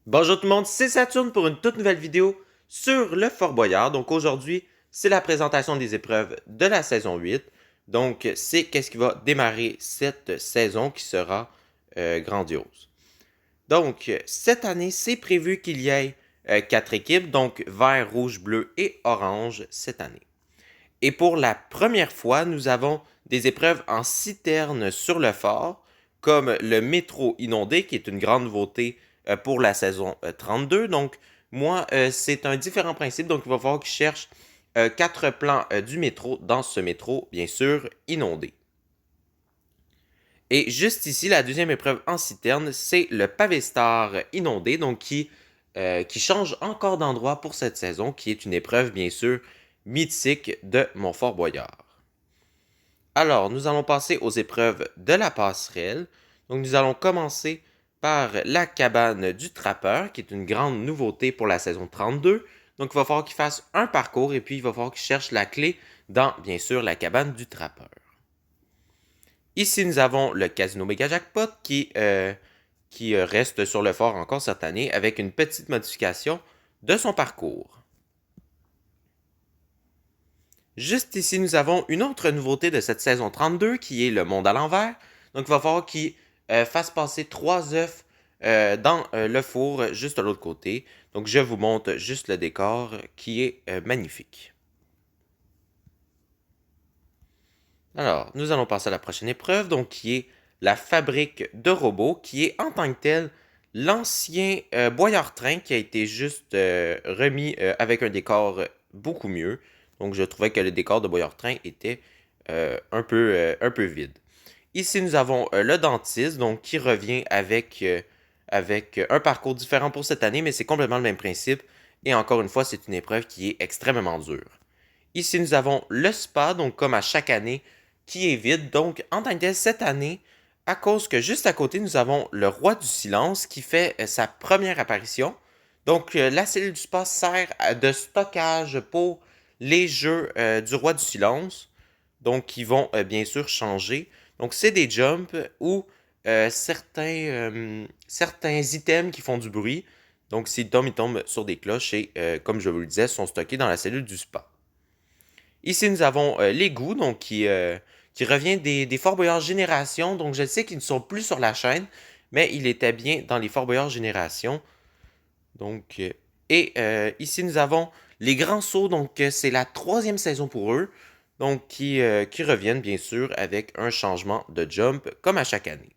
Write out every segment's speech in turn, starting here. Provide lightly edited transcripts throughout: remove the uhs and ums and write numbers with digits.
Bonjour tout le monde, c'est Saturne pour une toute nouvelle vidéo sur le Fort Boyard. Donc aujourd'hui, c'est la présentation des épreuves de la saison 8. Donc c'est qu'est-ce qui va démarrer cette saison qui sera grandiose. Donc cette année, c'est prévu qu'il y ait 4 équipes, donc vert, rouge, bleu et orange cette année. Et pour la première fois, nous avons des épreuves en citerne sur le fort, comme le métro inondé, qui est une grande nouveauté pour la saison 32. Donc, moi, c'est un différent principe. Donc, il va falloir qu'ils cherchent 4 plans du métro dans ce métro, bien sûr, inondé. Et juste ici, la deuxième épreuve en citerne, c'est le pavé star inondé, donc qui change encore d'endroit pour cette saison, qui est une épreuve, bien sûr, mythique de Montfort-Boyard. Alors, nous allons passer aux épreuves de la passerelle. Donc, nous allons commencer par la cabane du trappeur, qui est une grande nouveauté pour la saison 32. Donc, il va falloir qu'il fasse un parcours et puis il va falloir qu'il cherche la clé dans, bien sûr, la cabane du trappeur. Ici, nous avons le Casino Mega Jackpot qui reste sur le fort encore cette année avec une petite modification de son parcours. Juste ici, nous avons une autre nouveauté de cette saison 32 qui est le monde à l'envers. Donc, il va falloir qu'il fasse passer 3 œufs dans le four juste de l'autre côté. Donc, je vous montre juste le décor qui est magnifique. Alors, nous allons passer à la prochaine épreuve, donc qui est la fabrique de robots, qui est en tant que tel l'ancien Boyard Train qui a été juste remis avec un décor beaucoup mieux. Donc, je trouvais que le décor de Boyard Train était un peu vide. Ici, nous avons le dentiste, donc qui revient avec un parcours différent pour cette année, mais c'est complètement le même principe. Et encore une fois, c'est une épreuve qui est extrêmement dure. Ici, nous avons le spa, donc comme à chaque année, qui est vide. Donc, en tant que tel, cette année, à cause que juste à côté, nous avons le roi du silence qui fait sa première apparition. Donc, la cellule du spa sert de stockage pour les jeux du roi du silence. Donc, qui vont bien sûr changer. Donc, c'est des jumps ou certains items qui font du bruit. Donc, s'ils tombent, ils tombent sur des cloches et, comme je vous le disais, sont stockés dans la cellule du spa. Ici, nous avons l'égout, donc qui revient des Fort Boyard Génération. Donc, je sais qu'ils ne sont plus sur la chaîne, mais il était bien dans les Fort Boyard Génération. Donc, ici, nous avons les grands sauts. Donc, c'est la troisième saison pour eux. Donc, qui reviennent, bien sûr, avec un changement de jump, comme à chaque année.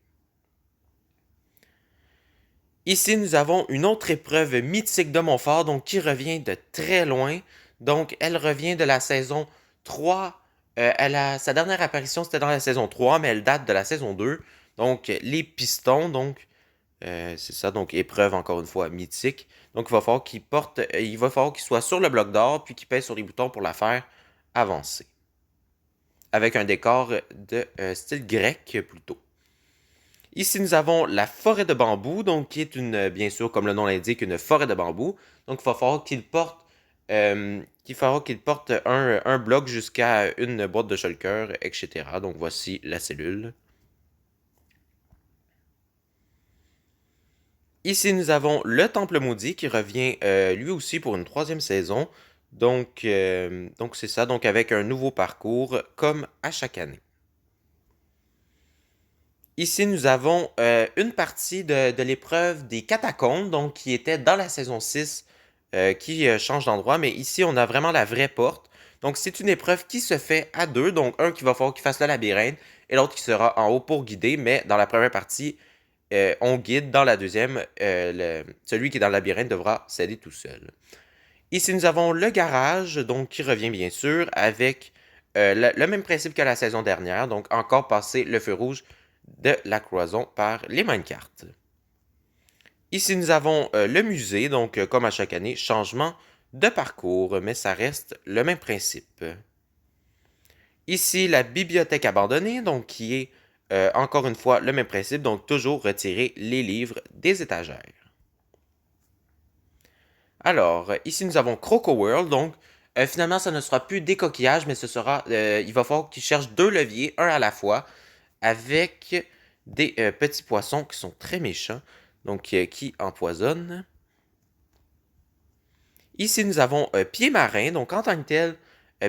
Ici, nous avons une autre épreuve mythique de Montfort, donc qui revient de très loin. Donc, elle revient de la saison 3. Sa dernière apparition, c'était dans la saison 3, mais elle date de la saison 2. Donc, les pistons, donc, c'est ça, donc épreuve encore une fois mythique. Donc, il va falloir qu'il soit sur le bloc d'or, puis qu'il pèse sur les boutons pour la faire avancer. Avec un décor de style grec plutôt. Ici, nous avons la forêt de bambou, donc qui est bien sûr, comme le nom l'indique, une forêt de bambou. Donc, il va falloir qu'il porte un bloc jusqu'à une boîte de shulker, etc. Donc, voici la cellule. Ici, nous avons le temple maudit qui revient lui aussi pour une troisième saison. Donc c'est ça, donc avec un nouveau parcours comme à chaque année. Ici, nous avons une partie de l'épreuve des catacombes, donc qui était dans la saison 6, qui change d'endroit, mais ici, on a vraiment la vraie porte. Donc, c'est une épreuve qui se fait à deux, donc un qui va falloir qu'il fasse le labyrinthe, et l'autre qui sera en haut pour guider, mais dans la première partie, on guide, dans la deuxième, celui qui est dans le labyrinthe devra s'aider tout seul. Ici, nous avons le garage, donc qui revient bien sûr, avec le même principe que la saison dernière, donc encore passer le feu rouge de la cloison par les minecarts. Ici, nous avons le musée, donc comme à chaque année, changement de parcours, mais ça reste le même principe. Ici, la bibliothèque abandonnée, donc qui est encore une fois le même principe, donc toujours retirer les livres des étagères. Alors, ici, nous avons Croco World, donc finalement, ça ne sera plus des coquillages, mais il va falloir qu'ils cherchent deux leviers, un à la fois, avec des petits poissons qui sont très méchants, donc qui empoisonnent. Ici, nous avons Pied Marin. Donc, en tant que tel,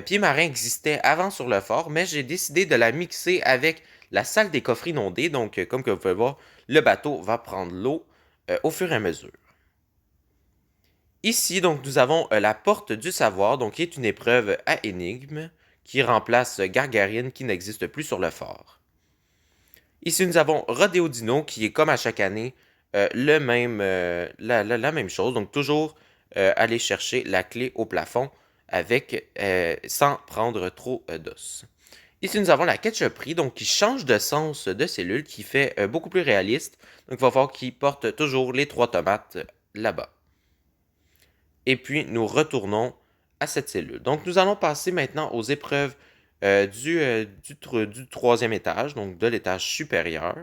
Pied Marin existait avant sur le fort, mais j'ai décidé de la mixer avec la salle des coffres inondés. Donc, comme que vous pouvez voir, le bateau va prendre l'eau au fur et à mesure. Ici, donc, nous avons la porte du savoir, donc qui est une épreuve à énigme qui remplace Gargarine qui n'existe plus sur le fort. Ici, nous avons Rodeo Dino qui est comme à chaque année la même chose, donc toujours aller chercher la clé au plafond sans prendre trop d'os. Ici, nous avons la ketchuperie, donc qui change de sens de cellule, qui fait beaucoup plus réaliste. Donc, il va falloir qu'il porte toujours les 3 tomates là-bas. Et puis, nous retournons à cette cellule. Donc, nous allons passer maintenant aux épreuves du troisième étage, donc de l'étage supérieur.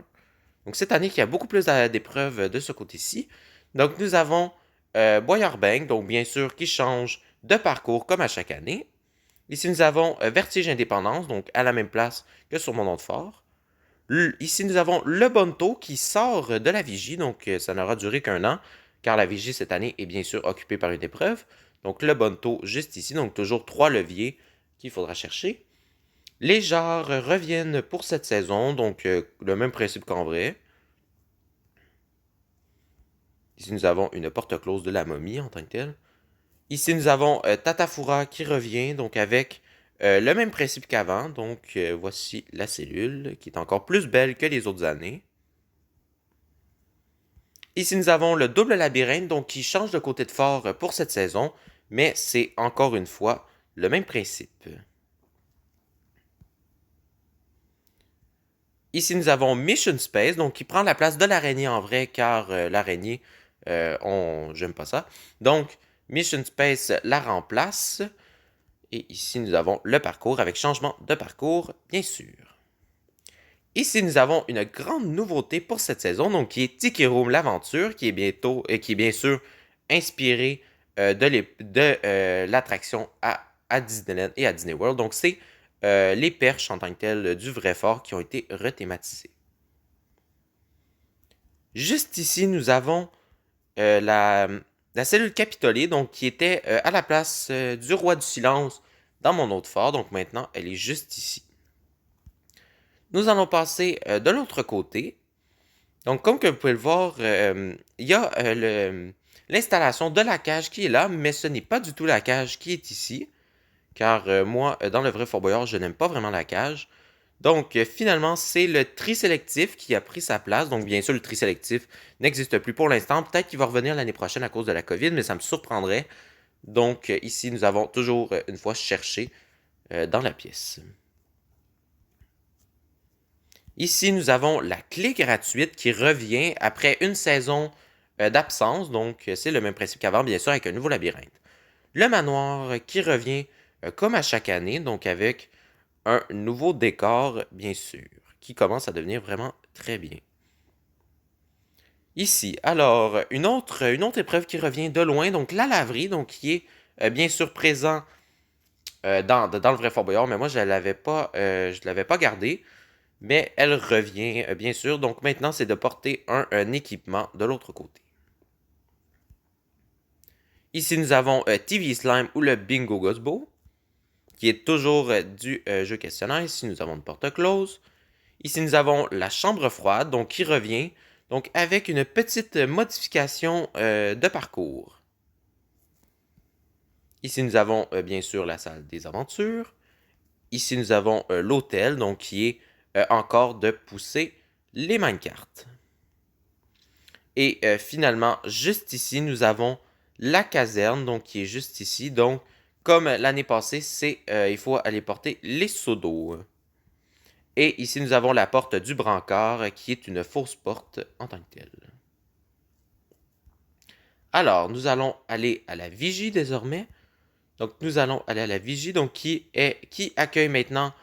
Donc, cette année, il y a beaucoup plus d'épreuves de ce côté-ci. Donc, nous avons Boyard Bank, donc bien sûr, qui change de parcours comme à chaque année. Ici, nous avons Vertige Indépendance, donc à la même place que sur mon nom de fort. Ici, nous avons le Bonto qui sort de la vigie, donc ça n'aura duré qu'un an, car la vigie cette année est bien sûr occupée par une épreuve. Donc le Bonto juste ici, donc toujours 3 leviers qu'il faudra chercher. Les jarres reviennent pour cette saison, donc le même principe qu'en vrai. Ici, nous avons une porte close de la momie en tant que telle. Ici, nous avons Tatafura qui revient, donc avec le même principe qu'avant. Donc, voici la cellule, qui est encore plus belle que les autres années. Ici, nous avons le double labyrinthe, donc qui change de côté de fort pour cette saison, mais c'est encore une fois le même principe. Ici, nous avons Mission Space, donc qui prend la place de l'araignée en vrai, car l'araignée, j'aime pas ça. Donc, Mission Space la remplace. Et ici, nous avons le parcours avec changement de parcours, bien sûr. Ici, nous avons une grande nouveauté pour cette saison, donc qui est Tiki Room l'Aventure, qui est bien sûr inspiré de l'attraction à Disneyland et à Disney World. Donc, c'est les perches en tant que telles du vrai fort qui ont été rethématisées. Juste ici, nous avons la cellule Capitolée, donc qui était à la place du Roi du Silence dans mon autre fort. Donc maintenant, elle est juste ici. Nous allons passer de l'autre côté. Donc comme que vous pouvez le voir, il y a l'installation de la cage qui est là, mais ce n'est pas du tout la cage qui est ici. Car moi, dans le vrai Fort Boyard, je n'aime pas vraiment la cage. Donc, finalement, c'est le tri sélectif qui a pris sa place. Donc, bien sûr, le tri sélectif n'existe plus pour l'instant. Peut-être qu'il va revenir l'année prochaine à cause de la COVID, mais ça me surprendrait. Donc, ici, nous avons toujours une fois cherché dans la pièce. Ici, nous avons la clé gratuite qui revient après une saison d'absence. Donc, c'est le même principe qu'avant, bien sûr, avec un nouveau labyrinthe. Le manoir qui revient comme à chaque année, donc avec un nouveau décor, bien sûr, qui commence à devenir vraiment très bien. Ici, alors, une autre épreuve qui revient de loin, donc la laverie, donc qui est bien sûr présent dans le vrai Fort Boyard, mais moi je ne l'avais pas gardée, mais elle revient bien sûr, donc maintenant c'est de porter un équipement de l'autre côté. Ici nous avons TV Slime ou le Bingo Gosbo, qui est toujours du jeu questionnaire. Ici nous avons une porte close. Ici, nous avons la chambre froide, donc qui revient, donc avec une petite modification de parcours. Ici, nous avons bien sûr la salle des aventures. Ici, nous avons l'hôtel, donc qui est encore de pousser les minecarts. Et finalement, juste ici, nous avons la caserne, donc qui est juste ici. Donc, comme l'année passée, il faut aller porter les seaux d'eau. Et ici, nous avons la porte du brancard, qui est une fausse porte en tant que telle. Alors, nous allons aller à la vigie désormais. Donc, nous allons aller à la vigie, donc qui accueille maintenant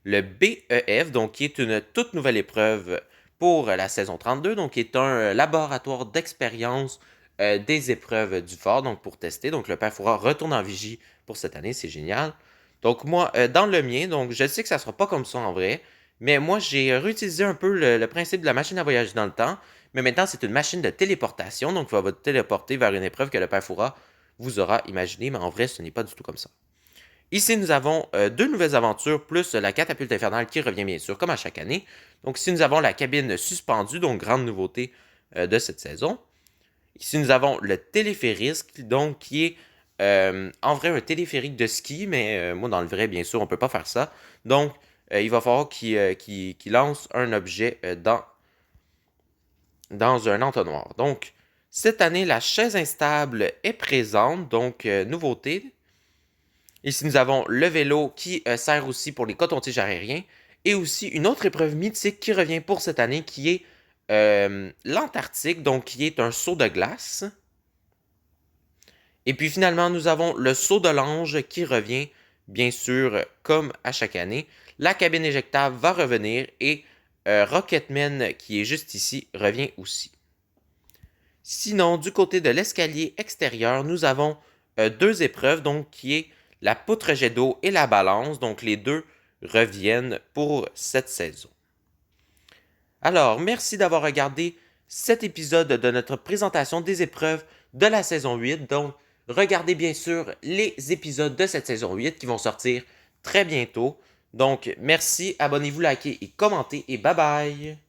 le BEF, donc qui est une toute nouvelle épreuve pour la saison 32, donc qui est un laboratoire d'expérience des épreuves du fort, donc pour tester. Donc, le père Foura retourne en vigie pour cette année, c'est génial. Donc, moi, dans le mien, donc je sais que ça ne sera pas comme ça en vrai, mais moi, j'ai réutilisé un peu le principe de la machine à voyager dans le temps, mais maintenant, c'est une machine de téléportation, donc il va vous téléporter vers une épreuve que le père Foura vous aura imaginé, mais en vrai, ce n'est pas du tout comme ça. Ici, nous avons deux nouvelles aventures, plus la catapulte infernale qui revient bien sûr, comme à chaque année. Donc ici, nous avons la cabine suspendue, donc grande nouveauté de cette saison. Ici, nous avons le téléphérique, donc qui est en vrai un téléphérique de ski, mais moi, dans le vrai, bien sûr, on ne peut pas faire ça. Donc, il va falloir qu'il lance un objet dans un entonnoir. Donc, cette année, la chaise instable est présente, donc nouveauté. Ici, nous avons le vélo qui sert aussi pour les cotons-tiges aériens. Et aussi une autre épreuve mythique qui revient pour cette année, qui est l'Antarctique, donc qui est un saut de glace. Et puis finalement, nous avons le saut de l'ange qui revient, bien sûr, comme à chaque année. La cabine éjectable va revenir et Rocketman, qui est juste ici, revient aussi. Sinon, du côté de l'escalier extérieur, nous avons deux épreuves, donc qui est la poutre jet d'eau et la balance. Donc les deux reviennent pour cette saison. Alors, merci d'avoir regardé cet épisode de notre présentation des épreuves de la saison 8. Donc, regardez bien sûr les épisodes de cette saison 8 qui vont sortir très bientôt. Donc, merci, abonnez-vous, likez et commentez et bye bye!